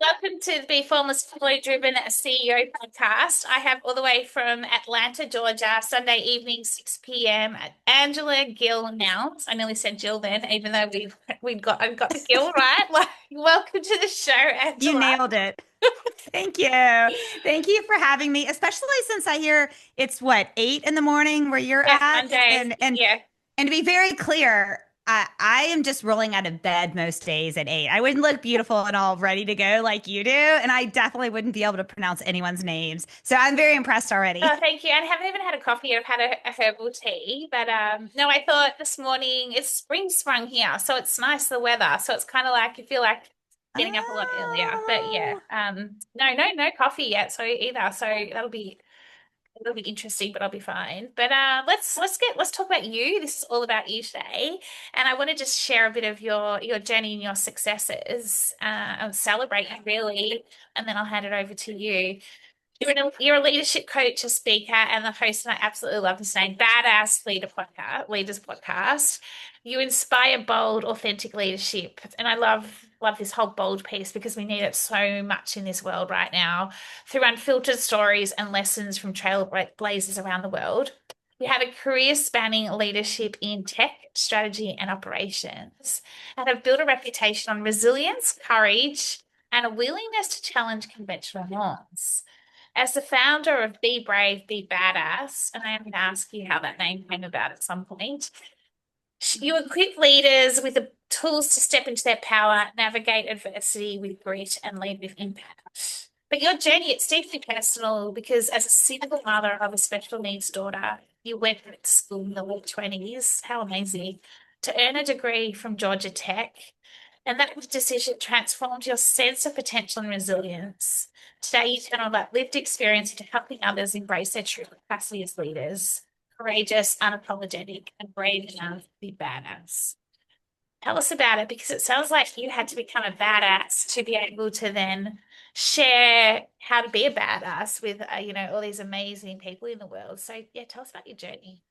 Welcome to the Bee Formless Flow Driven CEO podcast. I have all the way from Atlanta, Georgia, Sunday evening, 6 p.m. at Angela Gill Nelms. I nearly said Jill then, even though I got the Gill right. Like, welcome to the show, You Angela. nailed it. Thank you. Thank you for having me, especially since I hear it's what, 8 in the morning where you're Yeah, at. Monday. Yeah. And to be very clear, I am just rolling out of bed most days at 8. I wouldn't look beautiful and all ready to go like you do, and I definitely wouldn't be able to pronounce anyone's names. So I'm very impressed Oh, already. thank you. I haven't even had a coffee yet. I've had a herbal tea, but no, I thought this morning it's spring sprung here, so it's nice the weather. So it's kind of like you feel like getting up a lot earlier. But yeah, Oh. no coffee yet. So either. So that'll be interesting, but I'll be fine. But let's talk about you. This is all about you today, and I want to just share a bit of your journey and your successes, and celebrate you really, and then I'll hand it over to you. You're a leadership coach, a speaker, and the host, and I absolutely love this name, Badass Leaders Podcast. You inspire bold, authentic leadership. And I love this whole bold piece because we need it so much in this world right now through unfiltered stories and lessons from trailblazers around the world. You have a career spanning leadership in tech, strategy, and operations, and have built a reputation on resilience, courage, and a willingness to challenge conventional norms. As the founder of Be Brave, Be Badass, and I'm going to ask you how that name came about at some point, you equip leaders with the tools to step into their power, navigate adversity with grit, and lead with impact. But your journey, it's deeply personal because as a single mother of a special needs daughter, you went to school in the late 20s. How amazing. To earn a degree from Georgia Tech. And that decision transformed your sense of potential and resilience. Today, you turn on that lived experience into helping others embrace their true capacity as leaders, courageous, unapologetic, and brave enough to be badass. Tell us about it because it sounds like you had to become a badass to be able to then share how to be a badass with, all these amazing people in the world. So, yeah, tell us about your journey.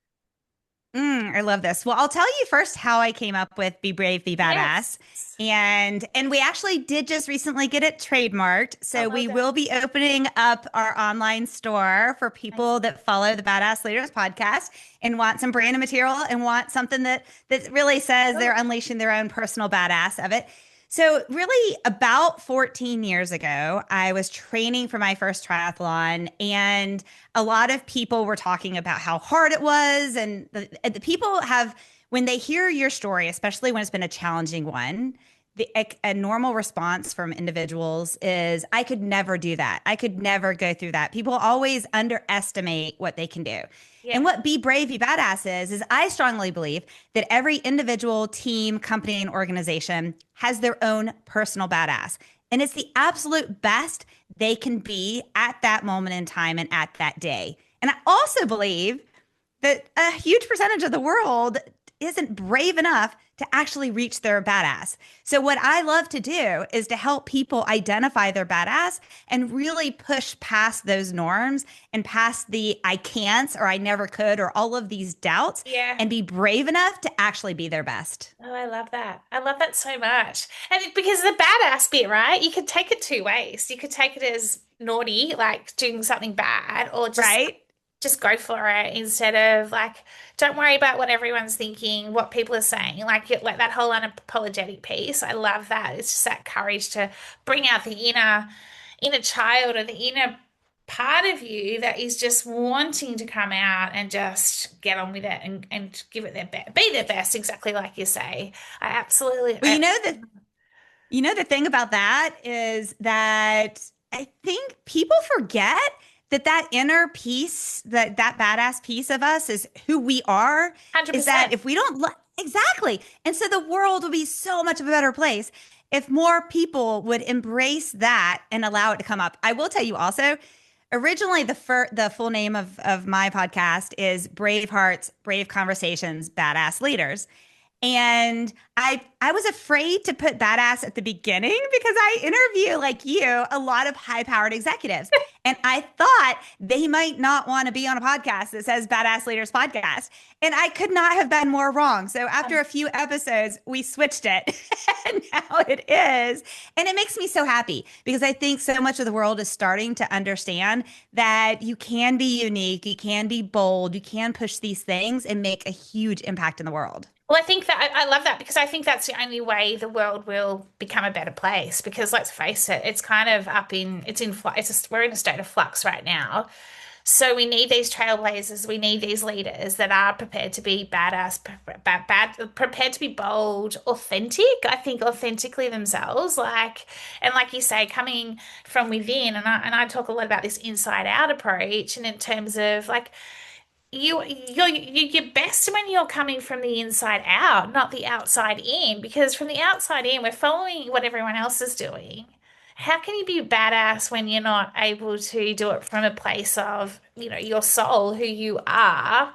I love this. Well, I'll tell you first how I came up with Be Brave, Be Yes, Badass. And we actually did just recently get it trademarked. oh, So well we done. will be opening up our online store for people Amazing. that follow the Badass Leaders podcast and want some branded material and want something that really says they're Oh, unleashing their own personal badass of it. So, really, about 14 years ago, I was training for my first triathlon, and a lot of people were talking about how hard it was. And the people have, when they hear your story, especially when it's been a challenging one, a normal response from individuals is, I could never do that. I could never go through that. People always underestimate what they can do. And yeah. what Be Brave, Be Badass is I strongly believe that every individual, team, company, and organization has their own personal badass. And it's the absolute best they can be at that moment in time and at that day. And I also believe that a huge percentage of the world isn't brave enough to actually reach their badass. So, what I love to do is to help people identify their badass and really push past those norms and past the I can't or I never could or all of these doubts Yeah. and be brave enough to actually be their best. Oh, I love that. I love that so much. Because the badass bit, right? You could take it two ways. You could take it as naughty, like doing something bad, or Right? just go for it instead of like, don't worry about what everyone's thinking, what people are saying. Like that whole unapologetic piece. I love that. It's just that courage to bring out the inner child or the inner part of you that is just wanting to come out and just get on with it and give it their best, be their best, exactly like you say. I absolutely, Well, you know the thing about that is that I think people forget that inner piece, that badass piece of us is who we are, is that 100%. if we don't exactly. And so the world would be so much of a better place if more people would embrace that and allow it to come up. I will tell you also, originally the full name of my podcast is Brave Hearts, Brave Conversations, Badass Leaders. And I was afraid to put badass at the beginning because I interview like you a lot of high-powered executives. And I thought they might not want to be on a podcast that says Badass Leaders Podcast. And I could not have been more wrong. So after a few episodes, we switched it and now it is. And it makes me so happy because I think so much of the world is starting to understand that you can be unique, you can be bold, you can push these things and make a huge impact in the world. Well, I think that I love that because I think that's the only way the world will become a better place. Because let's face it, it's kind of it's in flux. We're in a state of flux right now. So we need these trailblazers. We need these leaders that are prepared to be badass, prepared to be bold, authentic. I think authentically themselves, and like you say, coming from within. And I talk a lot about this inside out approach, and in terms of like you're best when you're coming from the inside out, not the outside in, because from the outside in, we're following what everyone else is doing. How can you be badass when you're not able to do it from a place of, your soul, who you are?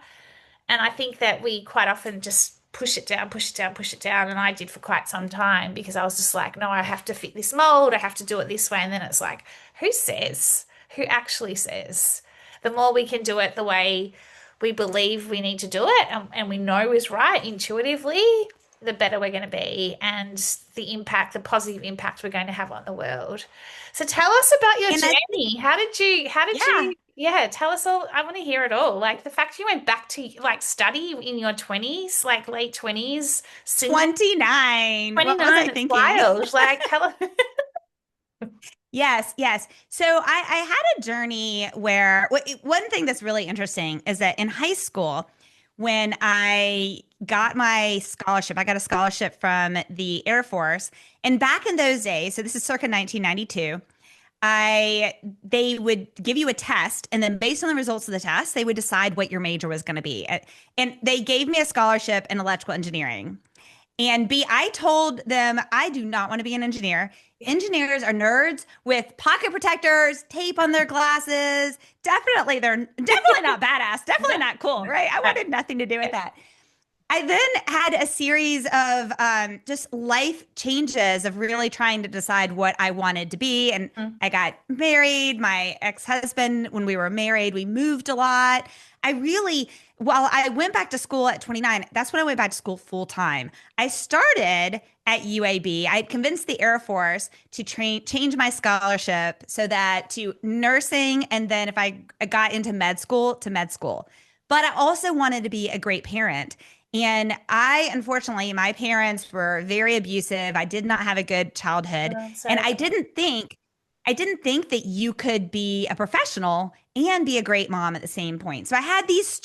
And I think that we quite often just push it down, push it down, push it down. And I did for quite some time because I was just like, no, I have to fit this mold. I have to do it this way. And then it's like, who says? Who actually says? The more we can do it the way we believe we need to do it and we know is right intuitively, the better we're going to be and the positive impact we're going to have on the world. So tell us about your And I journey. How did you, Yeah, yeah, tell us all. I want to hear it all. Like the fact you went back to like study in your 20s, like late 20s, singing 29. What was I 29, it's thinking? wild. Like tell us. Yes, yes. So I had a journey where one thing that's really interesting is that in high school, when I got my scholarship, I got a scholarship from the Air Force. And back in those days, so this is circa 1992, they would give you a test, and then based on the results of the test, they would decide what your major was going to be. And they gave me a scholarship in electrical engineering. And B, I told them I do not want to be an engineer. Engineers are nerds with pocket protectors, tape on their glasses. They're definitely not badass, definitely not cool, right? I wanted nothing to do with that. I then had a series of just life changes of really trying to decide what I wanted to be. And I got married. My ex-husband, when we were married, we moved a lot. While I went back to school at 29, that's when I went back to school full time. I started at UAB. I had convinced the Air Force to change my scholarship so that to nursing, and then if I got into med school, to med school. But I also wanted to be a great parent. And unfortunately, my parents were very abusive. I did not have a good childhood. And Sorry. I didn't think that you could be a professional and be a great mom at the same point. So I had these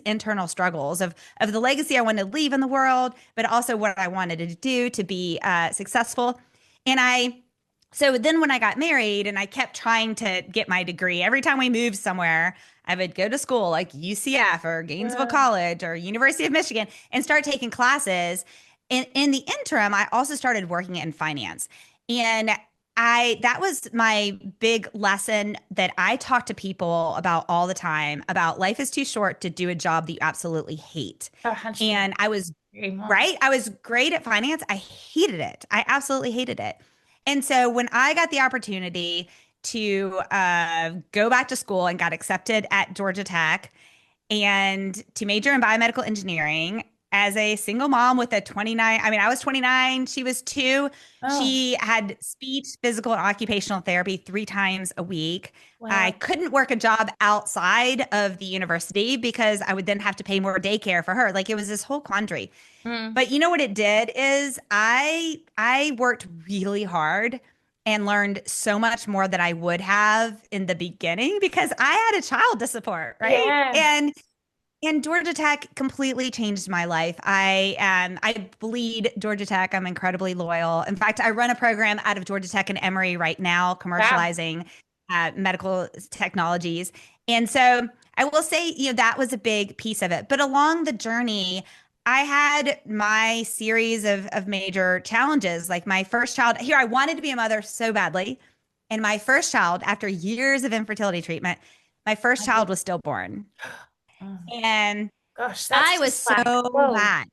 internal struggles of the legacy I wanted to leave in the world, but also what I wanted to do to be successful. And so then when I got married and I kept trying to get my degree, every time we moved somewhere, I would go to school like UCF or Gainesville Uh, College or University of Michigan and start taking classes. In the interim, I also started working in finance. And that was my big lesson that I talk to people about all the time about life is too short to do a job that you absolutely hate. 100% And I was agree more. right. I was great at finance. I hated it. I absolutely hated it. And so when I got the opportunity to go back to school and got accepted at Georgia Tech and to major in biomedical engineering as a single mom with a 29, I mean, I was 29, she was 2. Oh, She had speech, physical, and occupational therapy 3 times a week. I wow. couldn't work a job outside of the university because I would then have to pay more daycare for her. Like it was this whole quandary. Mm. But you know what it did is I worked really hard and learned so much more than I would have in the beginning because I had a child to support, right? Yeah. And Georgia Tech completely changed my life. I bleed Georgia Tech. I'm incredibly loyal. In fact, I run a program out of Georgia Tech and Emory right now, Wow. commercializing medical technologies. And so I will say, that was a big piece of it. But along the journey, I had my series of major challenges. Like my first child, here, I wanted to be a mother so badly. And my first child, after years of infertility treatment, my first child was stillborn. Oh, And gosh, that's I was just like, so whoa. mad.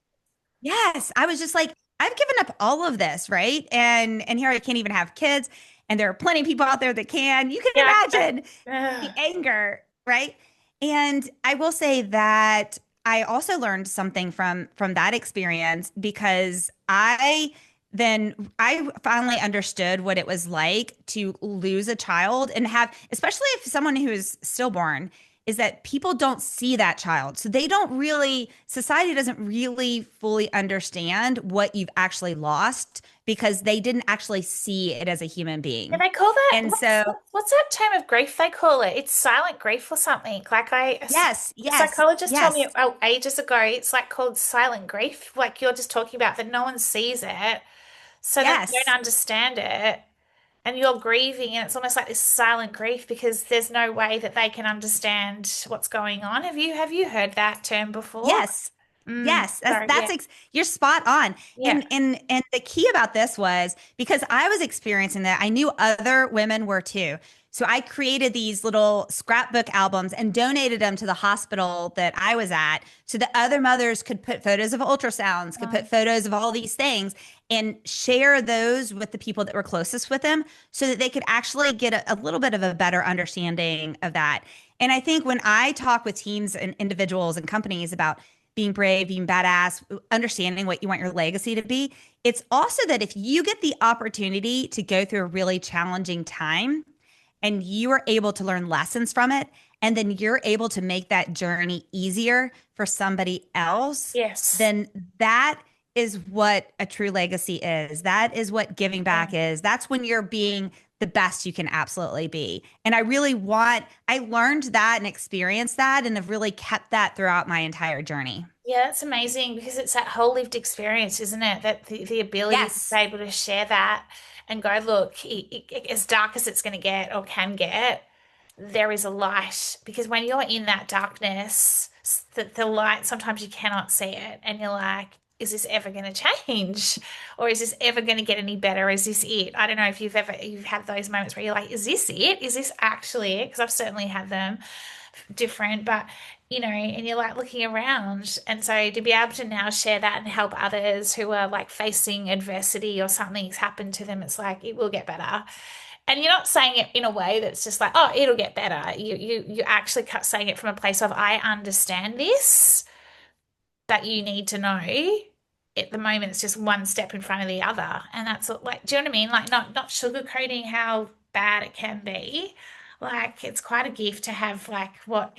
Yes, I was just like, I've given up all of this, right? And here I can't even have kids. And there are plenty of people out there that can. You can Yeah. imagine the Ugh. anger, right? And I will say that I also learned something from that experience because I finally understood what it was like to lose a child and have, especially if someone who is stillborn, is that people don't see that child. So they don't really, society doesn't really fully understand what you've actually lost because they didn't actually see it as a human Yeah, being. they call that And so, what's that term of grief they call it? It's silent grief or something. Like yes, a yes, psychologist told me yes, ages ago, it's like called silent grief. Like you're just talking about that no one sees it, so that they don't yes. understand it, and you're grieving, and it's almost like this silent grief because there's no way that they can understand what's going on. Have you heard that term before? Yes. Mm, Yes, that's, so yeah, you're spot on. yeah, And the key about this was because I was experiencing that, I knew other women were too. So I created these little scrapbook albums and donated them to the hospital that I was at so that other mothers could put photos of ultrasounds, could put um, photos of all these things and share those with the people that were closest with them so that they could actually get a little bit of a better understanding of that. And I think when I talk with teams and individuals and companies about being brave, being badass, understanding what you want your legacy to be, it's also that if you get the opportunity to go through a really challenging time and you are able to learn lessons from it, and then you're able to make that journey easier for somebody else, yes, then that is what a true legacy is. That is what giving yeah. back is. That's when you're being the best you can absolutely be. And I learned that and experienced that and have really kept that throughout my entire journey. Yeah, that's amazing because it's that whole lived experience, isn't it? That the ability to be Yes. able to share that and go, look, as dark as it's going to get or can get, there is a light. Because when you're in that darkness, the light, sometimes you cannot see it. And you're like, is this ever going to change? Or is this ever going to get any better? Is this it? I don't know if you've had those moments where you're like, is this it? Is this actually it? Because I've certainly had them different, but and you're like looking around. And so to be able to now share that and help others who are like facing adversity or something's happened to them, it's like it will get better. And you're not saying it in a way that's just like, oh, it'll get better. You actually saying it from a place of I understand this, that you need to know. At the moment, it's just one step in front of the other, and that's like, do you know what I mean? Like not sugarcoating how bad it can be. Like it's quite a gift to have like what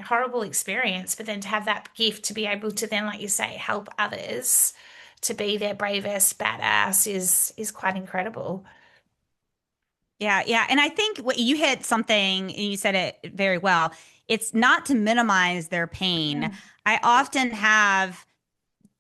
horrible experience, but then to have that gift to be able to then, like you say, help others to be their bravest badass is quite incredible. Yeah, yeah. And I think what you hit something, and you said it very well. It's not to minimize their pain. Mm. I often have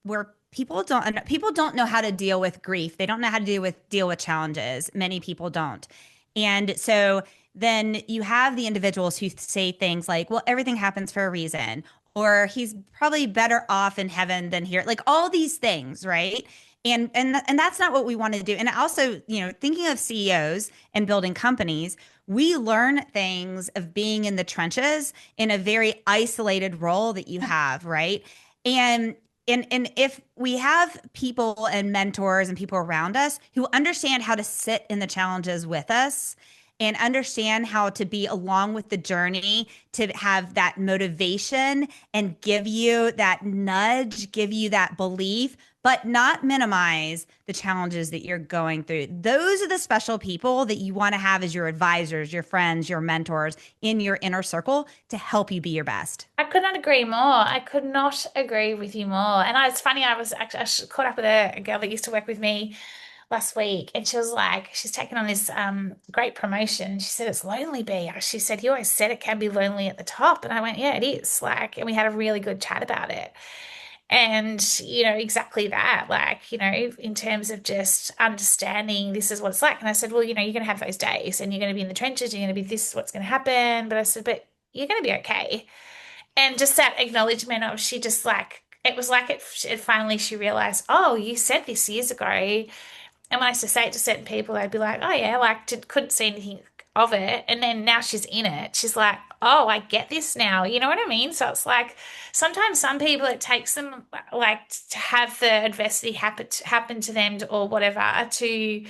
where people don't know how to deal with grief. They don't know how to deal with challenges. Many people don't. And so then you have the individuals who say things like, well, everything happens for a reason, or he's probably better off in heaven than here. Like all these things, right? And that's not what we want to do. And also, thinking of CEOs and building companies, we learn things of being in the trenches in a very isolated role that you have, right? And and if we have people and mentors and people around us who understand how to sit in the challenges with us and understand how to be along with the journey to have that motivation and give you that nudge, give you that belief, but not minimize the challenges that you're going through. Those are the special people that you want to have as your advisors, your friends, your mentors in your inner circle to help you be your best. I could not agree more. I could not agree with you more. And it's funny, I was actually caught up with a girl that used to work with me last week, and she was like, she's taken on this great promotion. She said it's lonely, Bee. She said you always said it can be lonely at the top, and I went, yeah, it is. Like, and we had a really good chat about it. And exactly that, like, in terms of just understanding this is what it's like. And I said, well, you're going to have those days, and you're going to be in the trenches. You're going to be this is what's going to happen. But I said, but you're going to be okay. And just that acknowledgement of she just like it was like it finally she realized, oh, you said this years ago. And when I used to say it to certain people, they'd be like, oh, yeah, like, couldn't see anything of it. And then now she's in it. She's like, oh, I get this now. You know what I mean? So it's like sometimes some people, it takes them like to have the adversity happen to them or whatever to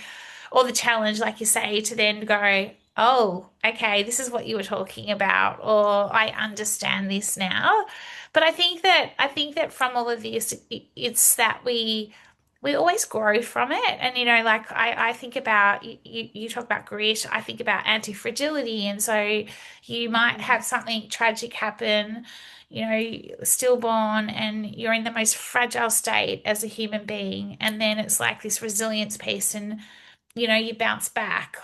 or the challenge, like you say, to then go, oh, okay, this is what you were talking about, or I understand this now. But I think that from all of this, it's that we always grow from it. And like I think about you talk about grit, I think about anti-fragility. And so you might Mhm. have something tragic happen, stillborn, and you're in the most fragile state as a human being. And then it's like this resilience piece, and you bounce back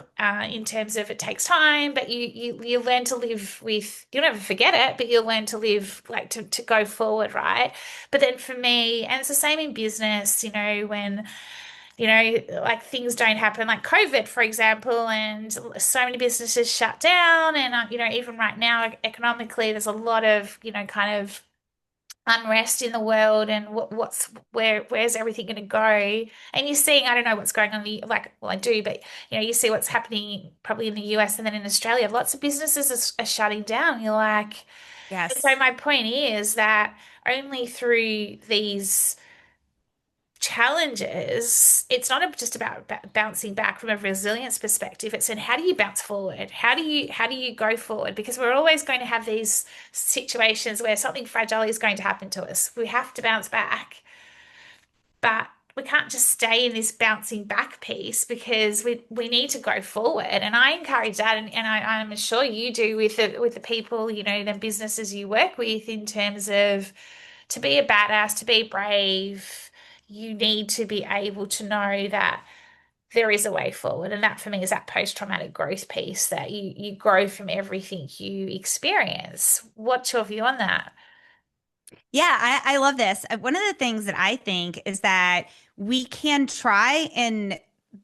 in terms of it takes time, but you learn to live with, you'll never forget it, but you'll learn to live like to go forward, right? But then for me, and it's the same in business, when like things don't happen, like COVID, for example, and so many businesses shut down, and even right now, economically, there's a lot of kind of unrest in the world, and where's everything going to go? And you're seeing, I don't know what's going on like, well, I do, but you see what's happening probably in the US and then in Australia. Lots of businesses are shutting down. You're like, and so Yes. my point is that only through these challenges, it's not just about bouncing back from a resilience perspective. It's in how do you bounce forward? How do you go forward? Because we're always going to have these situations where something fragile is going to happen to us. We have to bounce back, but we can't just stay in this bouncing back piece, because we need to go forward. And I encourage that, and I'm sure you do with the people, the businesses you work with, in terms of to be a badass, to be brave, you need to be able to know that there is a way forward. And that for me is that post-traumatic growth piece, that you grow from everything you experience. What's your view on that? Yeah, I love this. One of the things that I think is that we can try and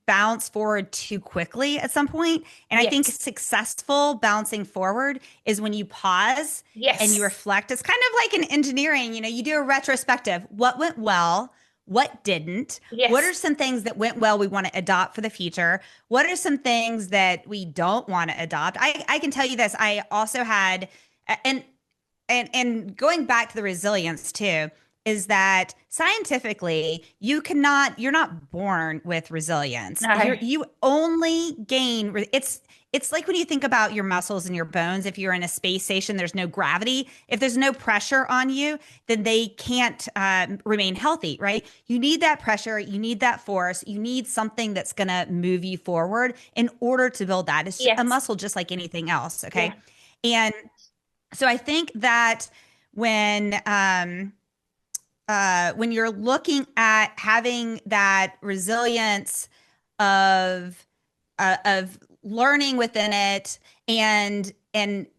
bounce forward too quickly at some point. And I think Yes. successful bouncing forward is when you pause and you Yes. reflect. It's kind of like in engineering, you do a retrospective. What went well? What didn't? What are Yes. some things that went well we want to adopt for the future? What are some things that we don't want to adopt? I can tell you this. I also had, and going back to the resilience too, is that scientifically you're not born with resilience. No. You only gain it's like when you think about your muscles and your bones. If you're in a space station, there's no gravity. If there's no pressure on you, then they can't remain healthy, right? You need that pressure, you need that force, you need something that's going to move you forward in order to build that. It's a Yes. muscle just like anything else, Yeah. okay? And so I think that when you're looking at having that resilience of learning within it and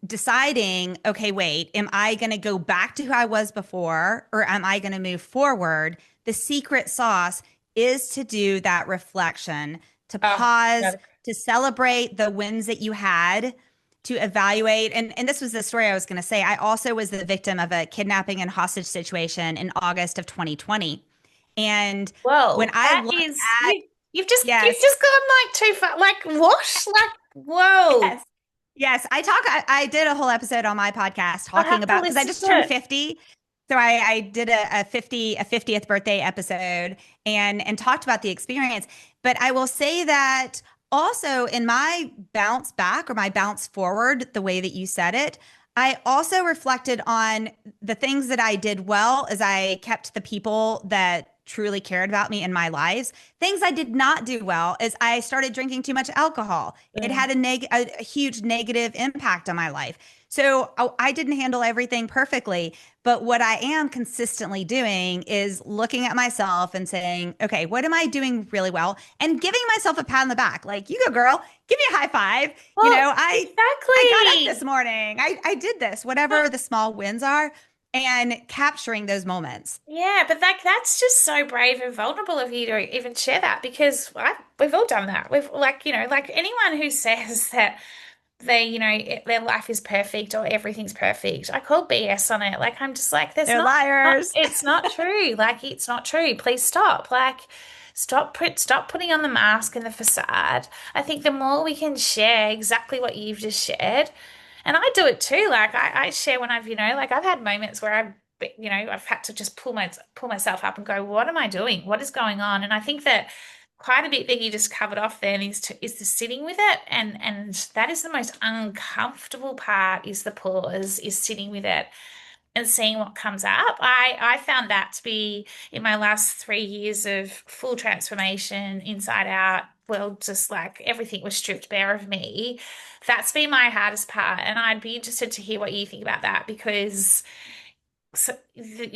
deciding, okay, wait, am I going to go back to who I was before, or am I going to move forward? The secret sauce is to do that reflection, to Oh, pause, no. to celebrate the wins that you had, to evaluate. And this was the story I was going to say. I also was the victim of a kidnapping and hostage situation in August of 2020. And when Whoa, I that look is at, you've yes, just gone like too far. Like what? Like whoa. yes. Yes, I did a whole episode on my podcast I talking have to about, because I listen just to turned it. 50. So I did a 50th birthday episode and talked about the experience. But I will say that also in my bounce back or my bounce forward, the way that you said it, I also reflected on the things that I did well as I kept the people that truly cared about me in my lives. Things I did not do well is I started drinking too much alcohol. It Mm. had a huge negative impact on my life. So I didn't handle everything perfectly, but what I am consistently doing is looking at myself and saying, okay, what am I doing really well? And giving myself a pat on the back. Like, you go, girl, give me a high five. Well, I got up this exactly. morning. I did this, whatever the small wins are, and capturing those moments. Yeah, but that's just so brave and vulnerable of you to even share that, because we've all done that. We've like, like anyone who says that their life is perfect or everything's perfect, I call BS on it. Like I'm just like, there's They're not liars. it's not true. Like it's not true. Please stop. Like stop putting on the mask and the facade. I think the more we can share exactly what you've just shared, and I do it too. Like I share when like I've had moments where I've had to just pull myself up and go, what am I doing? What is going on? And I think that quite a bit that you just covered off then is the sitting with it, and that is the most uncomfortable part, is the pause, is sitting with it and seeing what comes up. I found that to be, in my last 3 years of full transformation, inside out, well, just like everything was stripped bare of me. That's been my hardest part, and I'd be interested to hear what you think about that, because so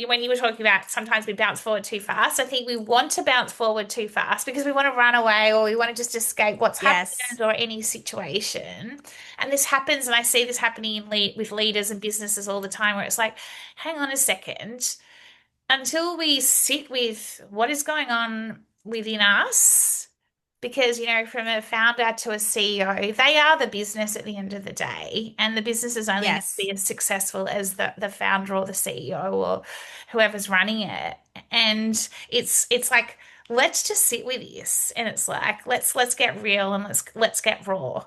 when you were talking about sometimes we bounce forward too fast, I think we want to bounce forward too fast because we want to run away, or we want to just escape what's Yes. happened or any situation. And this happens, and I see this happening with leaders and businesses all the time, where it's like, hang on a second, until we sit with what is going on within us, because, from a founder to a CEO, they are the business at the end of the day. And the business is only going to Yes. be as successful as the founder or the CEO or whoever's running it. And it's like, let's just sit with this. And it's like, let's get real, and let's get raw.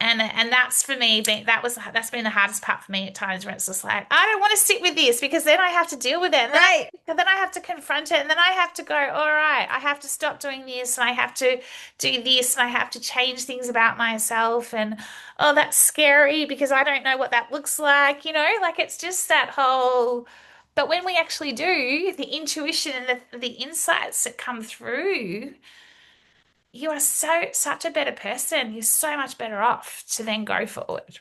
And that's for me, that's been the hardest part for me at times, where it's just like, I don't want to sit with this, because then I have to deal with it, and Right. then I have to confront it, and then I have to go, all right, I have to stop doing this, and I have to do this, and I have to change things about myself, and oh, that's scary because I don't know what that looks like, it's just that whole. But when we actually do, the intuition and the insights that come through, you are such a better person. You're so much better off to then go forward.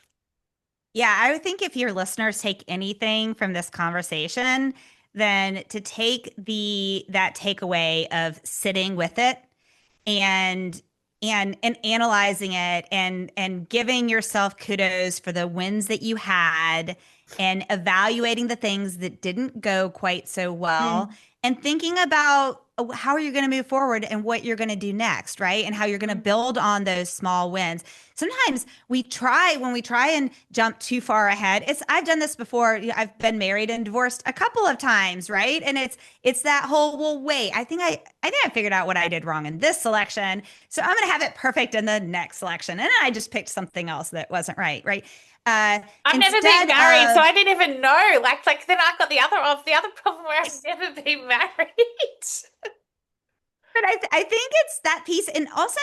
Yeah, I would think if your listeners take anything from this conversation, then to take the that takeaway of sitting with it and and analyzing it and giving yourself kudos for the wins that you had and evaluating the things that didn't go quite so well Mm. and thinking about how are you going to move forward and what you're going to do next, right? And how you're going to Mm. build on those small wins. Sometimes when we try and jump too far ahead, I've done this before. I've been married and divorced a couple of times, right? And it's that whole, well, wait, I think I figured out what I did wrong in this selection. So I'm going to have it perfect in the next selection. And then I just picked something else that wasn't right, right? I've never been Instead married, so of, I didn't even know. Like then I've got the other problem where I've never been married. but I think it's that piece. And also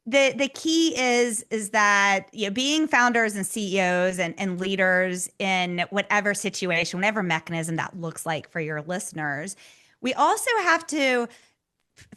the key is that, being founders and CEOs and leaders in whatever situation, whatever mechanism that looks like for your listeners, we also have to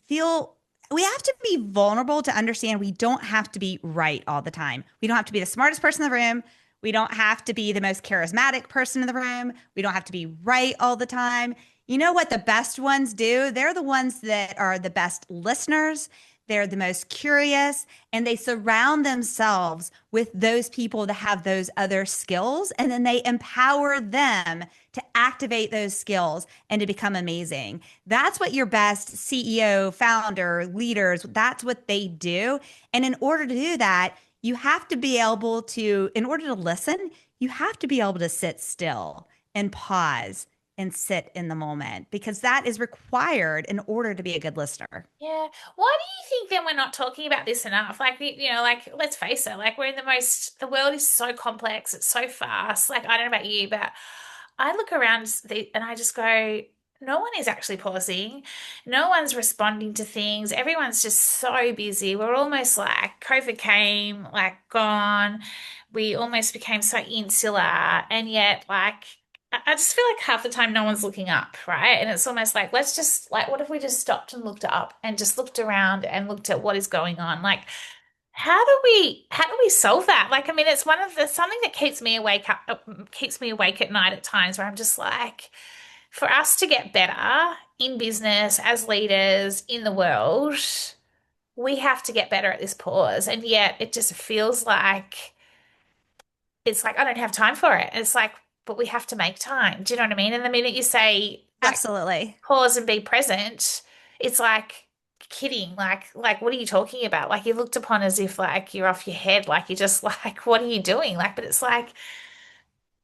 feel we have to be vulnerable to understand we don't have to be right all the time. We don't have to be the smartest person in the room. We don't have to be the most charismatic person in the room. We don't have to be right all the time. You know what the best ones do? They're the ones that are the best listeners. They're the most curious, and they surround themselves with those people that have those other skills, and then they empower them to activate those skills and to become amazing. That's what your best CEO, founder, leaders, that's what they do. And in order to do that, you have to be able to, in order to listen, you have to be able to sit still and pause and sit in the moment because that is required in order to be a good listener. Yeah. Why do you think then we're not talking about this enough? Like, like, let's face it, like, the world is so complex, it's so fast. Like, I don't know about you, but I look around and I just go, no one is actually pausing. No one's responding to things. Everyone's just so busy. We're almost like COVID came, like, gone. We almost became so insular. And yet, like, I just feel like half the time no one's looking up, right? And it's almost like, let's just, like, what if we just stopped and looked up and just looked around and looked at what is going on? Like, how do we solve that? Like, I mean, it's something that keeps me awake at night at times, where I'm just like, for us to get better in business as leaders in the world, we have to get better at this pause. And yet it just feels like it's like I don't have time for it. It's like, but we have to make time. Do you know what I mean? And the minute you say, like, Absolutely. pause and be present, it's like kidding. Like what are you talking about? Like you're looked upon as if like you're off your head, like you're just like, what are you doing? Like, but it's like,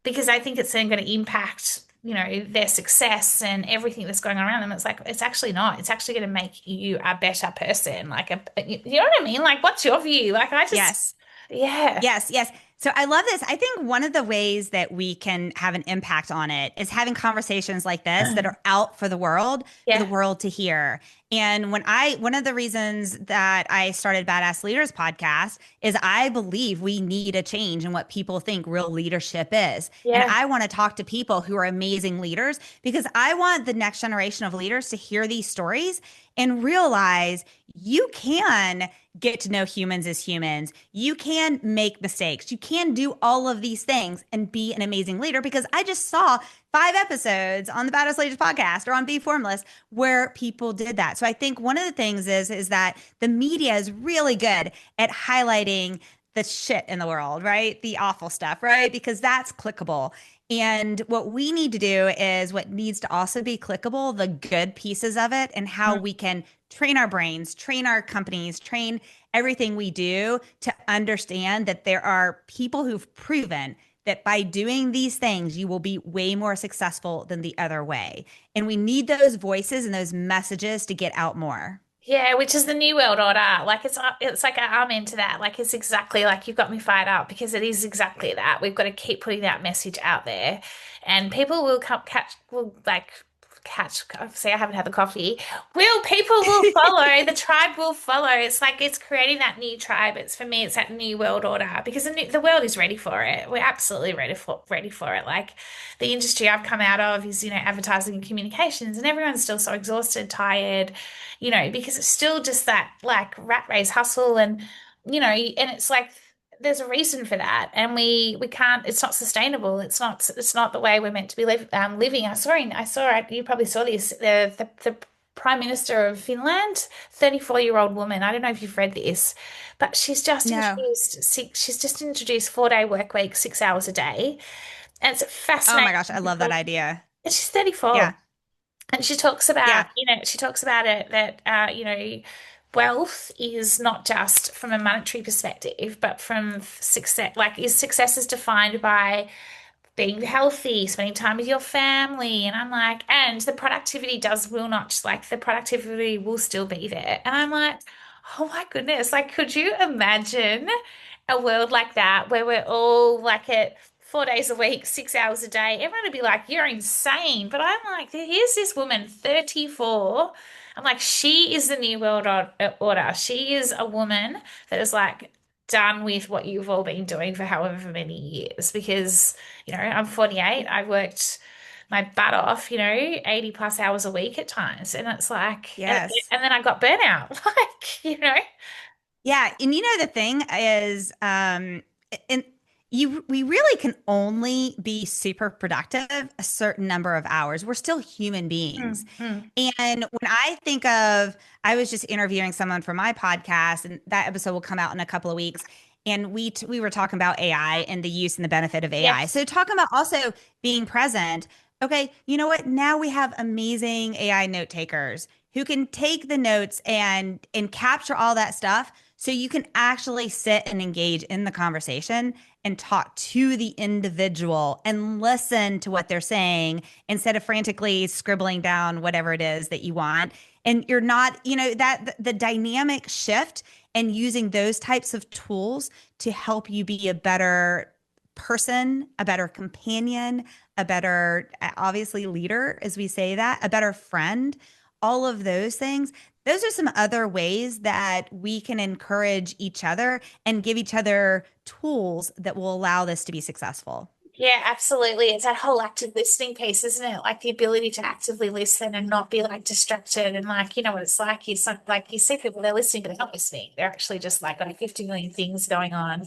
because I think it's then going to impact, their success and everything that's going on around them. It's like, it's actually not. It's actually going to make you a better person. Like, you know what I mean? Like, what's your view? Like, I just, Yes. yeah. Yes, yes. So I love this. I think one of the ways that we can have an impact on it is having conversations like this that are out for the Yeah, world to hear. And one of the reasons that I started Badass Leaders podcast is I believe we need a change in what people think real leadership is. And yeah, I want to talk to people who are amazing leaders because I want the next generation of leaders to hear these stories and realize you can get to know humans as humans. You can make mistakes. You can do all of these things and be an amazing leader because I just saw 5 episodes on the Badass Ladies podcast or on Bee Formless where people did that. So I think one of the things is that the media is really good at highlighting the shit in the world, right? The awful stuff, right? Because that's clickable. And what we need to do is what needs to also be clickable, the good pieces of it and how mm, we can train our brains, train our companies, train everything we do to understand that there are people who've proven that by doing these things, you will be way more successful than the other way. And we need those voices and those messages to get out more. yeah. Which is the new world order. Like it's like I'm into that. Like it's exactly like you've got me fired up because it is exactly that. We've got to keep putting that message out there, and people will come catch will like catch. See, I haven't had the coffee. Will people will follow? The tribe will follow. It's like it's creating that new tribe. It's for me. It's that new world order because the world is ready for it. We're absolutely ready for it. Like the industry I've come out of is advertising and communications, and everyone's still so exhausted, tired, because it's still just that like rat race hustle and it's like there's a reason for that and we can't, it's not sustainable. It's not the way we're meant to be living. You probably saw this, the Prime Minister of Finland, 34-year-old woman. I don't know if you've read this, but No. she's just introduced 4-day work week, 6 hours a day. And it's Oh my fascinating. gosh, I love that idea. And she's 34. Yeah. And she talks about, Yeah. she talks about it that, wealth is not just from a monetary perspective, but from success. Like, success is defined by being healthy, spending time with your family. And I'm like, and the productivity will not, like, the productivity will still be there. And I'm like, oh my goodness, like, could you imagine a world like that where we're all like at 4 days a week, 6 hours a day? Everyone would be like, you're insane. But I'm like, here's this woman, 34. I'm like, she is the new world order. She is a woman that is like, done with what you've all been doing for however many years because I'm 48. I worked my butt off, 80 plus hours a week at times. And it's like, Yes. and then I got burnout. Yeah, and the thing is, and we really can only be super productive a certain number of hours. We're still human beings. Mm-hmm. And when I think of, I was just interviewing someone for my podcast, and that episode will come out in a couple of weeks. And we were talking about AI and the use and the benefit of AI. Yes. So talking about also being present. Okay, you know what? Now we have amazing AI note takers who can take the notes and capture all that stuff so you can actually sit and engage in the conversation and talk to the individual and listen to what they're saying instead of frantically scribbling down whatever it is that you want. And you're not, that the dynamic shift and using those types of tools to help you be a better person, a better companion, a better, obviously, leader, as we say that, a better friend, all of those things. Those are some other ways that we can encourage each other and give each other tools that will allow this to be successful. Yeah, absolutely. It's that whole active listening piece, isn't it? Like the ability to actively listen and not be like distracted and like, what it's like. Like you see people, they're listening, but they're not listening. They're actually just like got 50 million things going on.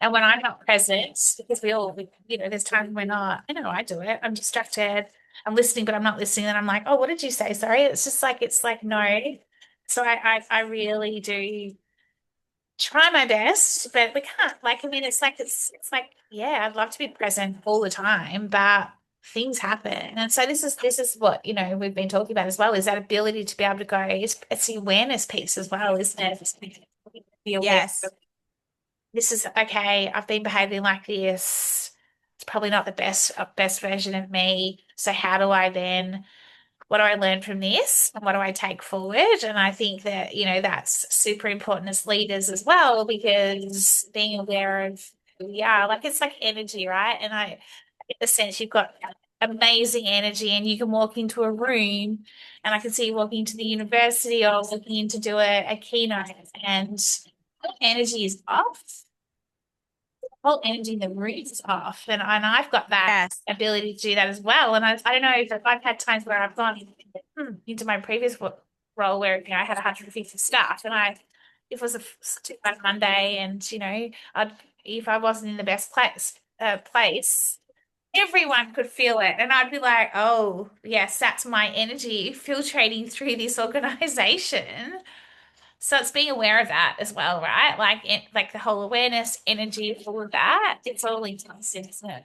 And when I'm not present, because there's times we're not, I know I do it. I'm distracted. I'm listening, but I'm not listening. And I'm like, oh, what did you say? Sorry. It's like, no. So I really do try my best, but we can't. Like, I mean, it's like, yeah, I'd love to be present all the time, but things happen. And so this is what, we've been talking about as well, is that ability to be able to go, it's the awareness piece as well, isn't it? It's be aware Yes. of, this is okay, I've been behaving like this. It's probably not the best version of me. So how do I then what do I learn from this and what do I take forward? And I think that, that's super important as leaders as well, because being aware of Yeah, like it's like energy, right? And I get the sense you've got amazing energy and you can walk into a room and I can see you walking into the university or walking in to do a keynote and energy is off. Whole energy in the room is off. And I've got that Yes. ability to do that as well. And I don't know if I've had times where I've gone into my previous role where, I had 150 staff and it was a too bad Monday and, if I wasn't in the best place, everyone could feel it. And I'd be like, oh, yes, that's my energy filtrating through this organization. So it's being aware of that as well, right? Like the whole awareness, energy, all of that. It's all encompassing, isn't it?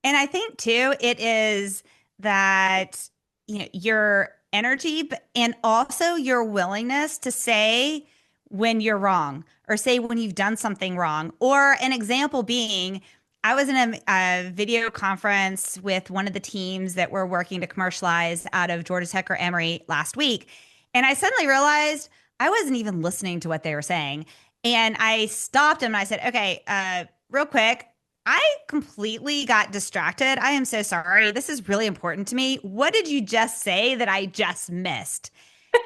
And I think too, it is that, your energy and also your willingness to say when you're wrong or say when you've done something wrong. Or an example being, I was in a video conference with one of the teams that were working to commercialize out of Georgia Tech or Emory last week. And I suddenly realized I wasn't even listening to what they were saying. And I stopped them and I said, okay, real quick, I completely got distracted. I am so sorry. This is really important to me. What did you just say that I just missed?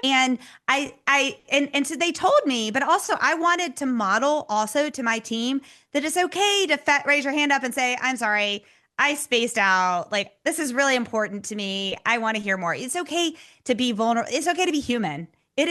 And and so they told me, but also I wanted to model also to my team that it's okay to raise your hand up and say, I'm sorry, I spaced out. Like, this is really important to me. I want to hear more. It's okay to be vulnerable. It's okay to be human. It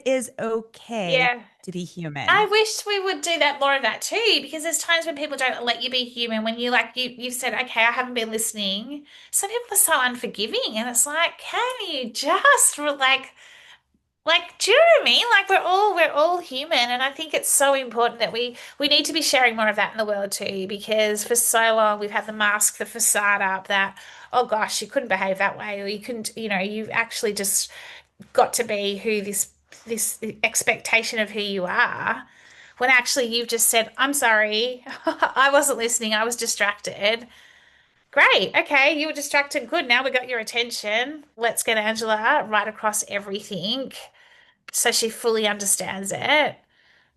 is okay Yeah. to be I human. wish we would do that more of that too, because there's times when people don't let you be human. When you've said, okay, I haven't been listening. Some people are so unforgiving, and it's like, can you just do you know what I mean? Like we're all human, and I think it's so important that we need to be sharing more of that in the world too, because for so long we've had the mask, the facade up that, oh gosh, you couldn't behave that way, or you couldn't, you've actually just got to be who this expectation of who you are. When actually you've just said, I'm sorry, I wasn't listening, I was distracted. Great. Okay, you were distracted. Good. Now we got your attention. Let's get Angela right across everything so she fully understands it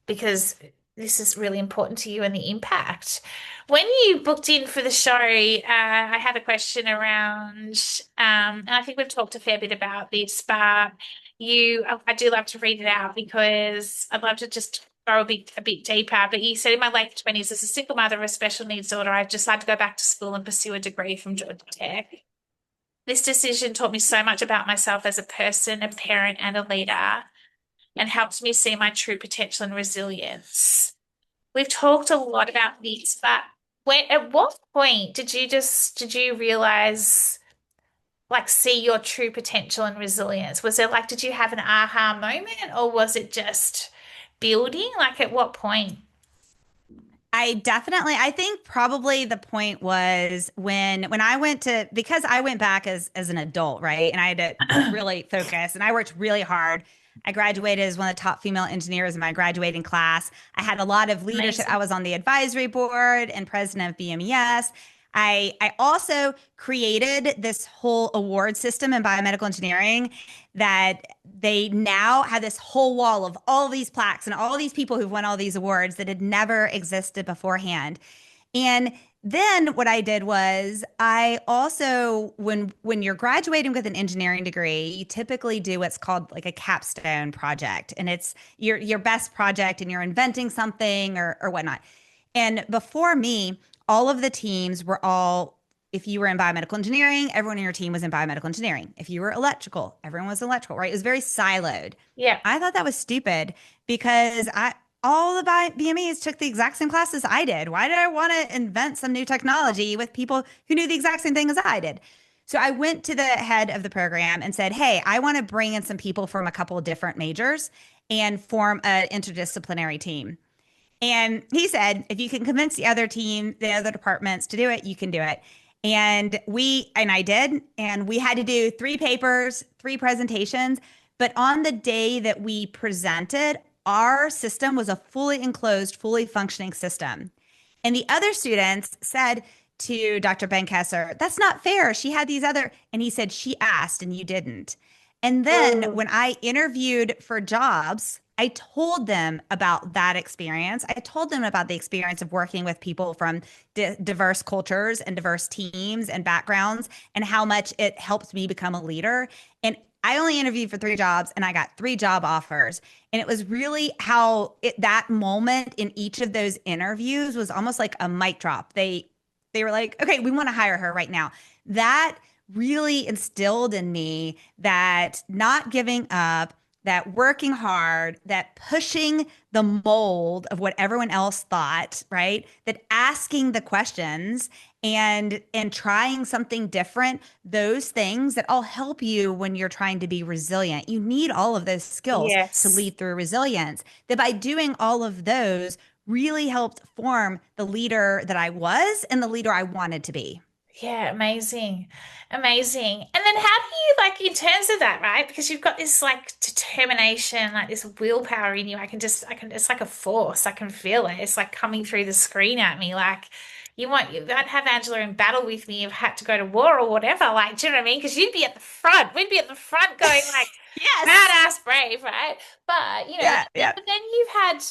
because this is really important to you and the impact. When you booked in for the show, I had a question around, and I think we've talked a fair bit about this, but I do love to read it out because I'd love to just go a bit deeper. But you said in my late 20s, as a single mother of a special needs daughter, I decided to go back to school and pursue a degree from Georgia Tech. This decision taught me so much about myself as a person, a parent, and a leader and helped me see my true potential and resilience. We've talked a lot about this, but at what point did you realize, like, see your true potential and resilience? Was there like, did you have an aha moment or was it just building? Like, at what point? I think probably the point was when I went to, because I went back as an adult, right? And I had to really focus and I worked really hard. I graduated as one of the top female engineers in my graduating class. I had a lot of leadership. I Amazing. was on the advisory board and president of BMES. I also created this whole award system in biomedical engineering that they now have this whole wall of all these plaques and all these people who've won all these awards that had never existed beforehand. And then what I did was I also when you're graduating with an engineering degree, you typically do what's called like a capstone project. And it's your best project and you're inventing something or whatnot. And before me, all of the teams were all, if you were in biomedical engineering, everyone in your team was in biomedical engineering. If you were electrical, everyone was electrical, right? It was very siloed. Yeah. I thought that was stupid because all the BMEs took the exact same classes I did. Why did I want to invent some new technology with people who knew the exact same thing as I did? So I went to the head of the program and said, "Hey, I want to bring in some people from a couple of different majors and form an interdisciplinary team." And he said, if you can convince the other team, the other departments to do it, you can do it. And I did. And we had to do 3 papers, 3 presentations. But on the day that we presented, our system was a fully enclosed, fully functioning system. And the other students said to Dr. Benkesser, that's not fair. She had these other, and he said, she asked and you didn't. And then Mm. when I interviewed for jobs, I told them about that experience. I told them about the experience of working with people from diverse cultures and diverse teams and backgrounds and how much it helped me become a leader. And I only interviewed for 3 jobs and I got 3 job offers. And it was really how that moment in each of those interviews was almost like a mic drop. They were like, okay, we want to hire her right now. That really instilled in me that not giving up, that working hard, that pushing the mold of what everyone else thought, right? That asking the questions and trying something different, those things that all help you when you're trying to be resilient. You need all of those skills to Yes. lead through resilience. That by doing all of those really helped form the leader that I was and the leader I wanted to be. Yeah, amazing. Amazing. And then how do you like in terms of that, right? Because you've got this like determination, like this willpower in you. It's like a force. I can feel it. It's like coming through the screen at me. Like you won't have Angela in battle with me. You've had to go to war or whatever. Like, do you know what I mean? Because you'd be at the front. We'd be at the front going like Yes. badass brave, right? But Yeah, yeah. but then you've had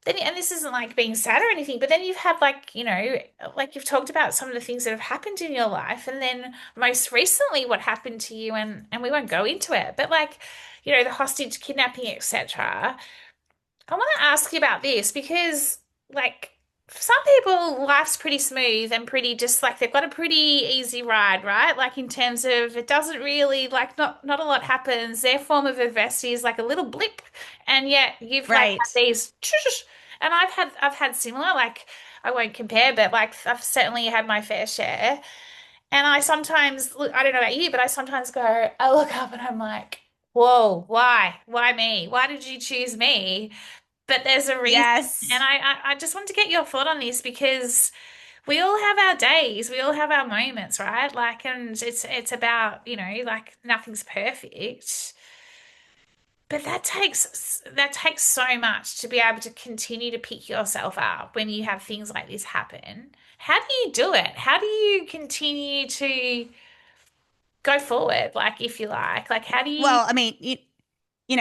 then, and this isn't like being sad or anything, but then you've had like, like you've talked about some of the things that have happened in your life, and then most recently what happened to you, and we won't go into it, but like, the hostage kidnapping, etc. I want to ask you about this because, like, for some people, life's pretty smooth and pretty just like they've got a pretty easy ride, right? Like in terms of it doesn't really like not a lot happens. Their form of adversity is like a little blip, and yet you've like had Right. these, and I've had similar. Like I won't compare, but like I've certainly had my fair share. And I sometimes look, I don't know about you, but I sometimes go, I look up and I'm like, whoa, why? Why me? Why did you choose me? But there's a reason. And Yes. I just want to get your thought on this because we all have our days, we all have our moments, right? Like, and it's about, like nothing's perfect. But that takes so much to be able to continue to pick yourself up when you have things like this happen. How do you do it? How do you continue to go forward, like if you like how do you? Well, I mean,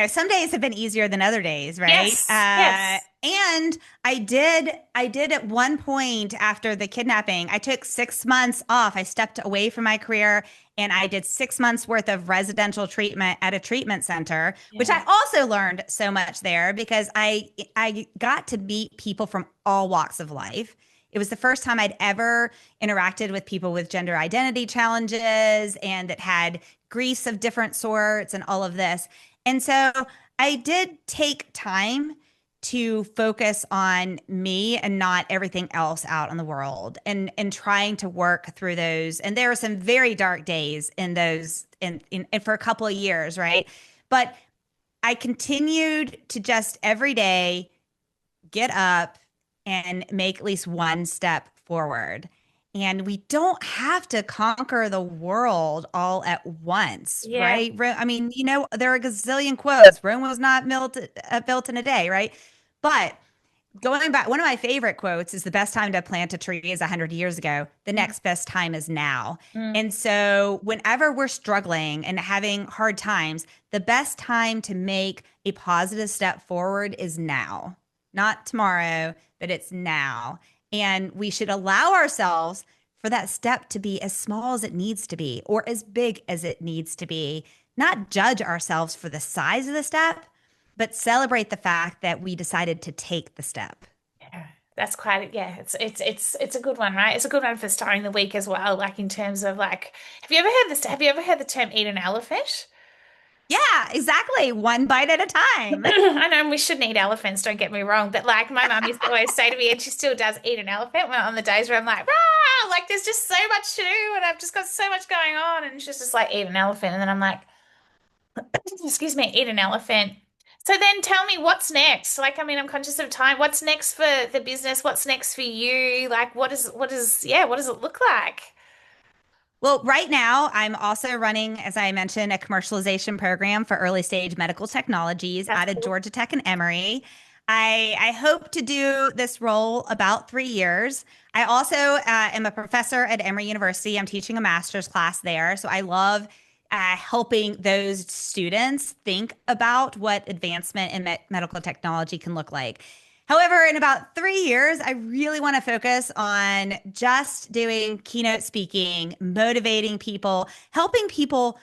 some days have been easier than other days, right? Yes, yes. And I did at one point after the kidnapping, I took 6 months off. I stepped away from my career and I did 6 months worth of residential treatment at a treatment center, which Yeah. I also learned so much there because I got to meet people from all walks of life. It was the first time I'd ever interacted with people with gender identity challenges and that had griefs of different sorts and all of this. And so I did take time to focus on me and not everything else out in the world and trying to work through those. And there were some very dark days in those and for a couple of years, right? But I continued to just every day get up and make at least one step forward. And we don't have to conquer the world all at once, Yeah. right? I mean, there are a gazillion quotes. Rome was not built in a day, right? But going back, one of my favorite quotes is the best time to plant a tree is 100 years ago. The Mm, next best time is now. mm. And so whenever we're struggling and having hard times, the best time to make a positive step forward is now, not tomorrow, but it's now. And we should allow ourselves for that step to be as small as it needs to be or as big as it needs to be, not judge ourselves for the size of the step, but celebrate the fact that we decided to take the step. Yeah. That's quite, yeah, it's a good one, right? It's a good one for starting the week as well, like in terms of like, have you ever heard the term eat an elephant? Yeah, exactly. One bite at a time. I know we shouldn't eat elephants, don't get me wrong, but like my mum used to always say to me, and she still does eat an elephant when on the days where I'm like, rah, like there's just so much to do and I've just got so much going on, and she's just like, eat an elephant. And then I'm like, excuse me, eat an elephant. So then tell me what's next. Like, I mean, I'm conscious of time. What's next for the business? What's next for you? Like, what does it look like? Well, right now, I'm also running, as I mentioned, a commercialization program for early stage medical technologies That's out of cool. Georgia Tech and Emory. I hope to do this role about 3 years. I also am a professor at Emory University. I'm teaching a master's class there. So I love helping those students think about what advancement in medical technology can look like. However, in about 3 years, I really want to focus on just doing keynote speaking, motivating people, helping people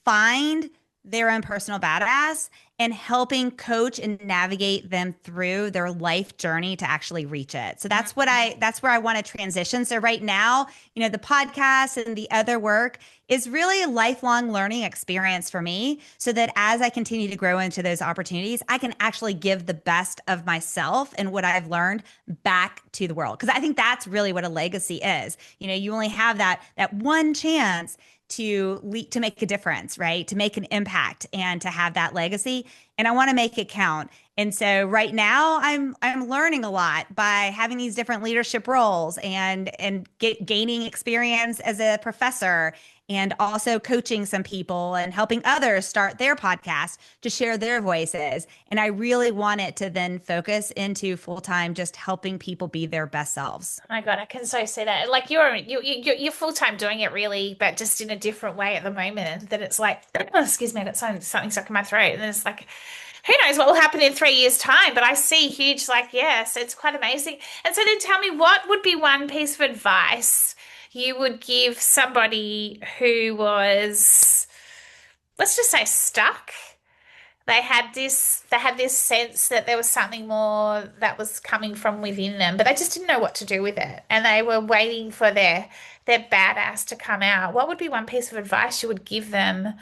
find their own personal badass and helping coach and navigate them through their life journey to actually reach it. So that's where I want to transition. So right now, the podcast and the other work is really a lifelong learning experience for me so that as I continue to grow into those opportunities, I can actually give the best of myself and what I've learned back to the world. Because I think that's really what a legacy is. You only have that one chance to make a difference, right? To make an impact and to have that legacy. And I want to make it count. And so right now I'm learning a lot by having these different leadership roles and gaining experience as a professor and also coaching some people and helping others start their podcast to share their voices. And I really want it to then focus into full time, just helping people be their best selves. Oh my God, I can so see that. Like you're full time doing it really, but just in a different way at the moment. That it's like, oh, excuse me, I got something stuck in my throat, and then it's like, who knows what will happen in 3 years' time? But I see huge, like, yes, it's quite amazing. And so then tell me, what would be one piece of advice you would give somebody who was, let's just say, stuck? They had this sense that there was something more that was coming from within them, but they just didn't know what to do with it. And they were waiting for their badass to come out. What would be one piece of advice you would give them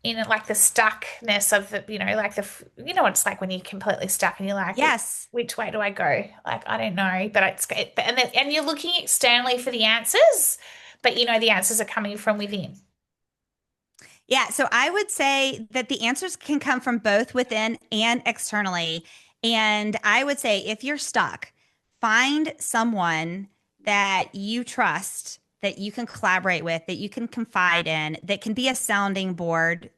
in like the stuckness of like what it's like when you're completely stuck and you're like, Yes. which way do I go? Like, I don't know, but and you're looking externally for the answers, but the answers are coming from within. Yeah, so I would say that the answers can come from both within and externally. And I would say if you're stuck, find someone that you trust, that you can collaborate with, that you can confide in, that can be a sounding board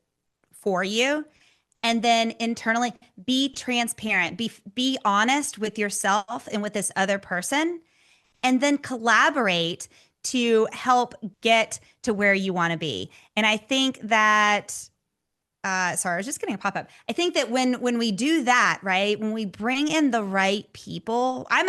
for you. And then internally, be transparent, be honest with yourself and with this other person and then collaborate to help get to where you want to be. And I think that sorry, I was just getting a pop-up. I think that when we do that, right, when we bring in the right people, I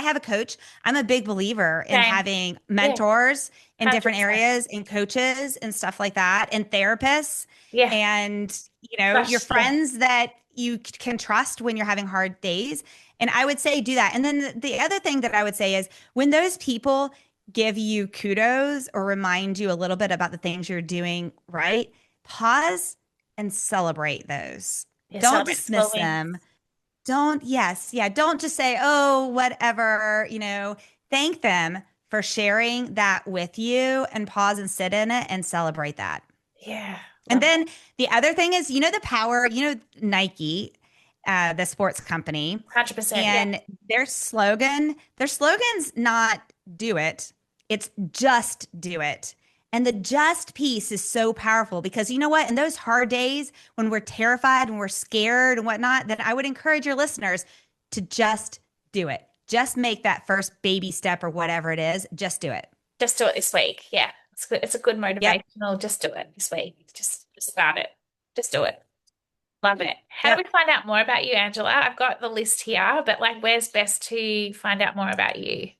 have a coach. I'm a big believer in Same. having Yeah. mentors in different 100%. areas and coaches and stuff like that and therapists Yeah. and your Gosh, yeah. friends that you can trust when you're having hard days. And I would say do that. And then the other thing that I would say is when those people give you kudos or remind you a little bit about the things you're doing right, pause and celebrate those. Yeah, Don't celebrate dismiss small wins. them. Don't just say, oh, whatever, thank them for sharing that with you and pause and sit in it and celebrate that. Yeah. And Love it. then the other thing is, the power, Nike, the sports company, 100%. Yeah. and their slogan's not do it, it's just do it. And the just piece is so powerful because you know what? In those hard days when we're terrified and we're scared and whatnot, then I would encourage your listeners to just do it. Just make that first baby step or whatever it is. Just do it. Just do it this week. Yeah. It's good. It's a good Yep. motivational. Just do it this week. Just start it. Just do it. Love it. How do Yep. we find out more about you, Angela? I've got the list here, but like, where's best to find out more about you?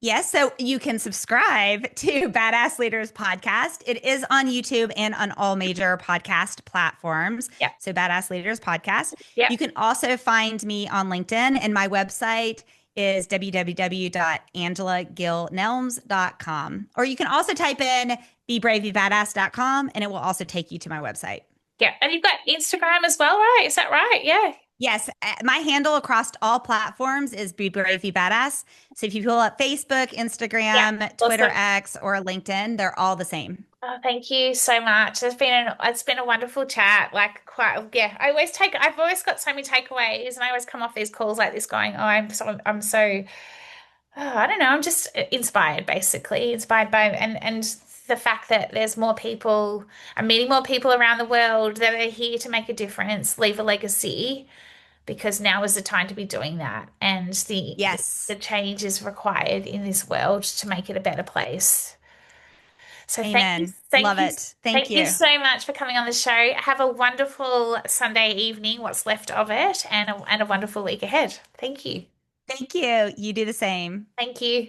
Yes, so you can subscribe to Badass Leaders Podcast. It is on YouTube and on all major podcast platforms. Yeah. So Badass Leaders Podcast. Yeah. You can also find me on LinkedIn, and my website is www.angelagillnelms.com. Or you can also type in bebravebadass.com and it will also take you to my website. Yeah. And you've got Instagram as well, right? Is that right? Yeah. Yes, my handle across all platforms is Be Brave, Be Badass. So if you pull up Facebook, Yeah. Instagram, Twitter Awesome. X, or LinkedIn, they're all the same. Oh, thank you so much. It's been a wonderful chat. Like quite yeah. I've always got so many takeaways and I always come off these calls like this going, oh, I'm so I don't know, I'm just inspired basically. Inspired by and the fact that there's more people, I'm meeting more people around the world that are here to make a difference, leave a legacy, because now is the time to be doing that. And the Yes. change is required in this world to make it a better place. So Amen. Love it. Thank thank you you. so much for coming on the show. Have a wonderful Sunday evening, what's left of it, and a wonderful week ahead. Thank you. Thank you. You do the same. Thank you.